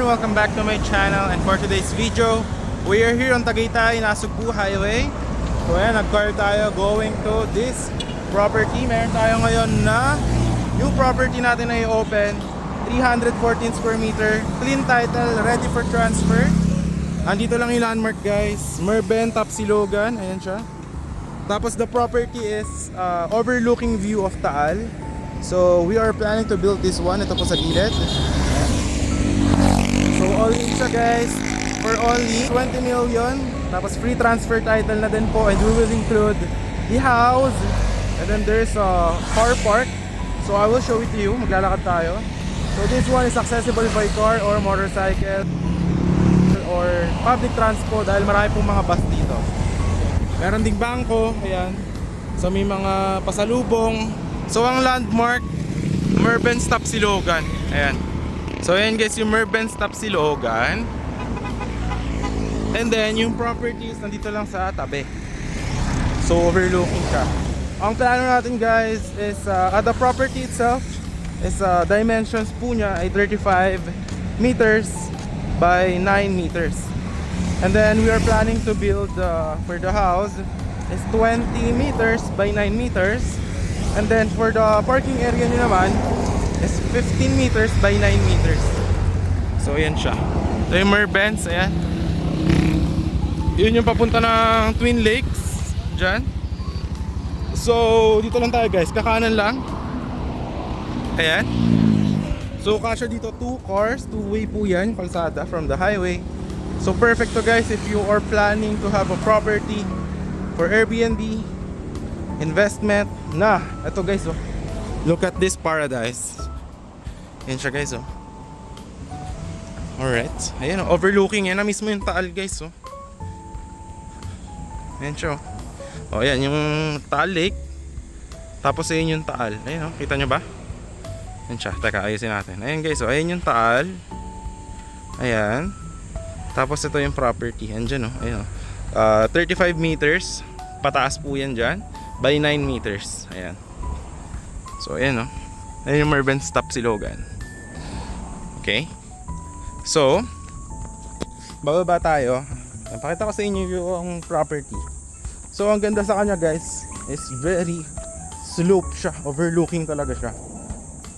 welcome back to my channel, and for today's video, we are here on Tagaytay, Nasugbu Highway. So ayan, nag-car tayo going to this property. Meron tayo ngayon na new property natin na i-open, 314 square meter, clean title, ready for transfer. Andito lang yung landmark, guys, Merben, Tapsilogan, ayan siya. Tapos the property is overlooking view of Taal. So we are planning to build this one. Ito po sa gilid. So all in siya, guys, for only 20 million. Tapos free transfer title na din po, and we will include the house. And then there's a car park. So I will show it to you. Maglalakad tayo. So this one is accessible by car or motorcycle or public transport dahil marami pong mga bus dito. Meron ding bangko, ayan. So may mga pasalubong. So ang landmark, Merben Tapsilogan. Ayan. So ayan, guys, yung Merben Tapsilogan. And then yung properties nandito lang sa tabi. So overlooking siya. Ang plano natin, guys, is the property itself is dimensions po niya ay 35 meters by 9 meters. And then we are planning to build for the house is 20 meters by 9 meters. And then for the parking area niya naman is 15 meters by 9 meters. So ayan siya. Ito yung Merben's, ayan. Yun yung papunta ng Twin Lakes dyan. So dito lang tayo, guys, kakanan lang. Ayan. So kasya dito 2 cars, 2-way po yan, kalsada from the highway. So perfect to, guys, if you are planning to have a property for Airbnb, investment. Na, ito, guys, oh. Look at this paradise. Yan siya, guys, oh. Alright. Ayan, oh, overlooking. Yan na mismo yung Taal, guys, oh. Ayan siya, oh. Oh, ayan yung Taal Lake. Tapos ayan yung Taal. Ayan, oh, kita nyo ba? Ayan siya, teka, ayusin natin. Ayan, guys, oh, ayan yung Taal. Ayan. Tapos ito yung property. Ayan, oh, ayan, oh. 35 meters. Pataas po yan dyan by 9 meters. Ayan. So ayan, oh. Ayan yung Merben Tapsilogan. Okay. So bababa tayo. Pakita ko sa inyo yung property. So ang ganda sa kanya, guys, is very slope siya. Overlooking talaga siya.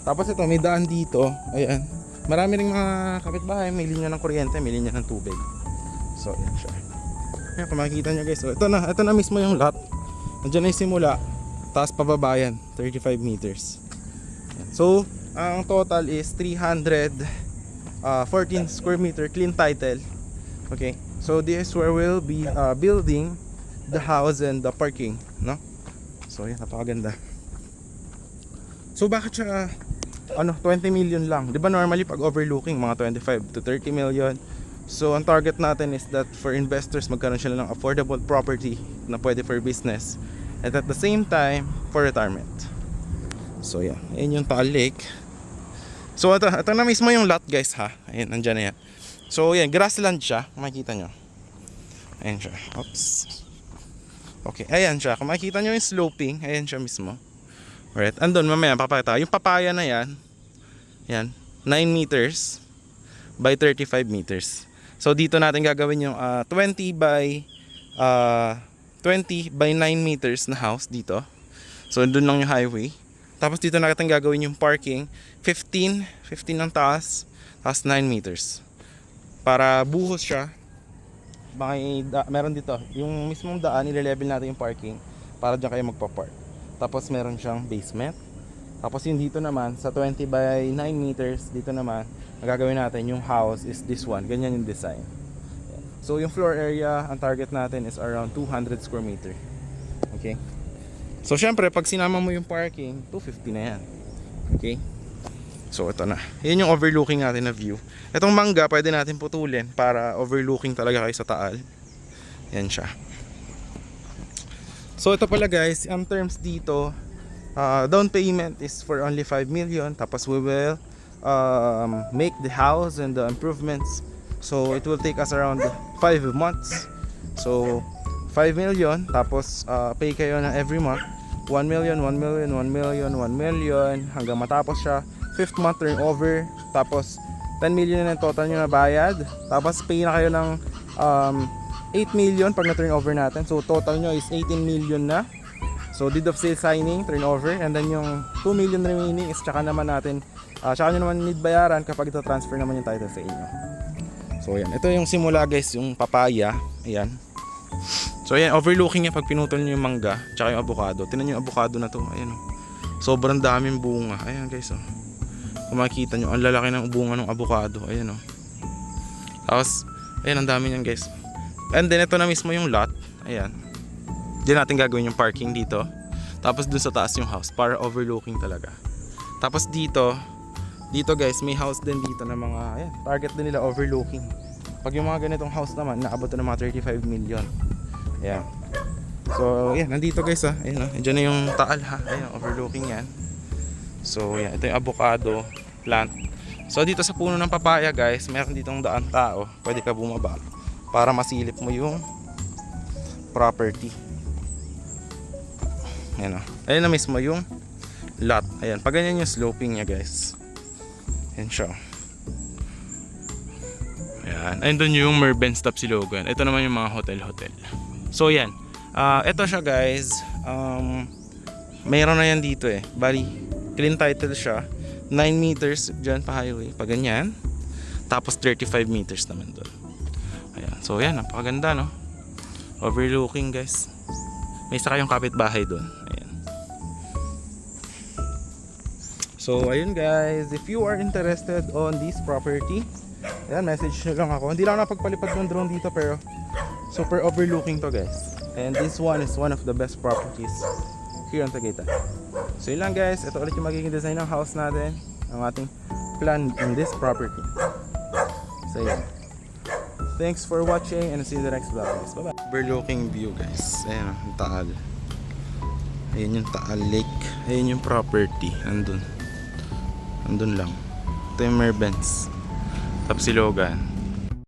Tapos ito, may daan dito. Ayan. Marami ring mga kapitbahay. May linya ng kuryente, may linya ng tubig. So ayan siya. Ayan, kung makikita nyo, guys, so, ito na mismo yung lot. Nandiyan na yung simula. Taas pababa yan, 35 meters. So ang total is 314 square meter, clean title. Okay, so this is where we'll be building the house and the parking, no? So yan, napakaganda. So bakit siya 20 million lang? Di ba normally pag overlooking mga 25 to 30 million? So ang target natin is that for investors, magkaroon sila ng affordable property na pwede for business, and at the same time for retirement. So yeah, ayun yung Taal Lake. So ito na mismo yung lot, guys, ha. Ayun, nandyan na yan. So yan, grassland siya, kung makikita nyo. Ayan siya. Oops. Okay, ayan siya. Kung makikita nyo yung sloping, ayan siya mismo. Alright, andun mamaya papakita. Yung papaya na yan, yan, 9 meters by 35 meters. So dito natin gagawin yung 20 by 9 meters na house dito. So doon lang yung highway. Tapos dito natin gagawin yung parking, 15 ang taas, tapos 9 meters. Para buhos siya. Meron dito, yung mismong daan, ile-level natin yung parking para dyan kayo magpa-park. Tapos meron siyang basement. Tapos yung dito naman, sa 20 by 9 meters, dito naman, ang gagawin natin yung house is this one. Ganyan yung design. So yung floor area, ang target natin is around 200 square meter. Okay? So syempre, pag sinama mo yung parking, 250 na yan. Okay? So ito na. Yan yung overlooking natin na view. Itong mangga, pwede natin putulin para overlooking talaga kayo sa Taal. Yan siya. So ito pala, guys, ang terms dito, down payment is for only 5 million. Tapos we will make the house and the improvements. So it will take us around 5 months. So 5 million, tapos pay kayo na every month 1 million, 1 million, 1 million, 1 million hanggang matapos siya. 5th month turnover, tapos 10 million na yung total nyo na bayad. Tapos pay na kayo ng 8 million pag na-turnover natin. So total nyo is 18 million na. So deed of sale signing, turnover, and then yung 2 million remaining is tsaka naman natin, tsaka nyo naman need bayaran kapag ito transfer naman yung title sa inyo. So ayan, ito yung simula guys, yung papaya. Ayan. So ayan, overlooking niya pag pinutol nyo yung mangga, tsaka yung avocado. Tingnan nyo yung avocado na to, ayan oh. Sobrang daming bunga. Ayan guys oh. Kung makikita nyo, ang lalaki ng bunga ng avocado. Ayan oh. Tapos, ayan, ang dami niyan guys. And then ito na mismo yung lot. Ayan. Diyan natin gagawin yung parking dito. Tapos dun sa taas yung house para overlooking talaga. Tapos dito guys, may house din dito na mga, ayan, target din nila overlooking. Pag yung mga ganitong house naman, naabot na ng mga 35 million. Ayan. So, ayan, nandito guys ha. Ayan oh. Diyan na yung taal ha. Ayan, overlooking yan. So, ayan, ito yung avocado plant. So, dito sa puno ng papaya guys, meron ditong daan tao. Pwede ka bumaba para masilip mo yung property. Ayan o. Ayan na mismo yung lot. Ayan. Pag ganyan yung sloping niya guys. Ayan siya. Ayan. Ayan doon yung Merbenz Tapsilogan. Ito naman yung mga hotel-hotel. So ayan. Ito siya guys. Mayroon na yan dito eh. Bali, clean title siya. 9 meters dyan pa highway. Pag ganyan. Tapos 35 meters naman doon. Ayan. So ayan. Napakaganda no. Overlooking guys. May isa kayong kapitbahay doon. Ayan. So ayun guys, if you are interested on this property, ayan, message nyo lang ako. Hindi lang napagpalipad ng drone dito pero super overlooking to guys. And this one is one of the best properties here on Tagaytay. So yun lang guys, ito ulit yung magiging design ng house natin, ang ating plan in this property. So yun. Thanks for watching and see you in the next vlog guys. Bye bye. Overlooking view guys. Ayan ang Taal. Ayan yung Taal Lake. Ayan yung property. Andun lang. Ito yung Merbenz Tapsilogan.